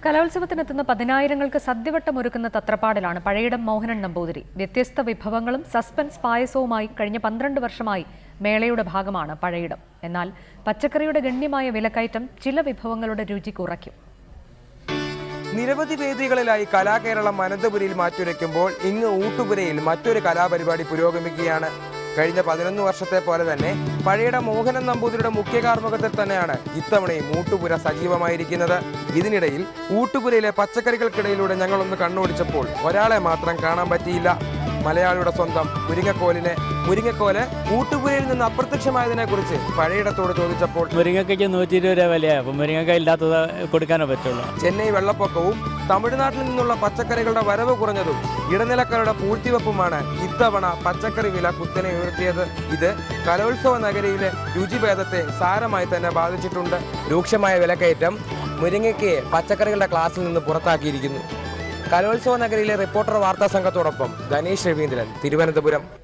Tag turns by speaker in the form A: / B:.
A: കലോത്സവത്തിനെത്തുന്ന പതിനായിരങ്ങൾക്ക് സദ്യവട്ടമൊരുക്കുന്ന തത്രപ്പാടിലാണ് പഴയിടം മോഹനൻ നമ്പൂതിരി. വ്യത്യസ്ത വിഭവങ്ങളും സസ്പെൻസ് പായസവുമായി കഴിഞ്ഞ 12 വർഷമായി മേളയുടെ ഭാഗമാണ് പഴയിടം. എന്നാൽ പച്ചക്കറിയുടെ ഗണ്യമായ വിലക്കയറ്റം ചില വിഭവങ്ങളുടെ രുചി കുറയ്ക്കും.
B: നിരവധി വേദികളിലായി കലാകേരളം അനന്തപുരിയിൽ മാറ്റുരയ്ക്കുമ്പോൾ ഇങ്ങ് ഊട്ടുപുരയിൽ മറ്റൊരു കലാപരിപാടി പുരോഗമിക്കുകയാണ്. കഴിഞ്ഞ 11 വർഷത്തെ പോലെ തന്നെ പഴയിടം മോഹനൻ നമ്പൂതിരിയുടെ മുഖ്യ കാർമ്മികത്തിൽ തന്നെയാണ് ഇത്തവണയും ഊട്ടുപുര സജീവമായിരിക്കുന്നത്. ഇതിനിടയിൽ ഊട്ടുപുരയിലെ പച്ചക്കറികൾക്കിടയിലൂടെ ഞങ്ങളൊന്ന് കണ്ണോടിച്ചപ്പോൾ ഒരാളെ മാത്രം കാണാൻ പറ്റിയില്ല. മലയാളിയുടെ സ്വന്തം മുരിങ്ങക്കോല് ഊട്ടുപുരയിൽ നിന്ന് അപ്രത്യക്ഷമായതിനെ കുറിച്ച് പഴയിടത്തോട് ചോദിച്ചപ്പോൾ
C: മുരിങ്ങയ്ക്ക് 120 രൂപ വിലയാണ്. അപ്പം മുരിങ്ങക്ക ഇല്ലാത്തത് കൊടുക്കാനേ പറ്റുള്ളൂ.
B: ചെന്നൈ വെള്ളപ്പൊക്കവും തമിഴ്നാട്ടിൽ നിന്നുള്ള പച്ചക്കറികളുടെ വരവ് കുറഞ്ഞതും ഇടനിലക്കാരുടെ പൂഴ്ത്തിവെപ്പുമാണ് ഇത്തവണ പച്ചക്കറി വില കുത്തനെ ഉയർത്തിയത്. ഇത് കലോത്സവ നഗരിയിലെ രുചിഭേദത്തെ സാരമായി തന്നെ ബാധിച്ചിട്ടുണ്ട്. രൂക്ഷമായ വിലക്കയറ്റം മുരിങ്ങയ്ക്ക് പച്ചക്കറികളുടെ ക്ലാസ്സിൽ നിന്ന് പുറത്താക്കിയിരിക്കുന്നു. കലോത്സവ നഗരിയിലെ റിപ്പോർട്ടർ വാർത്താ സംഘത്തോടൊപ്പം ധനീഷ് രവീന്ദ്രൻ, തിരുവനന്തപുരം.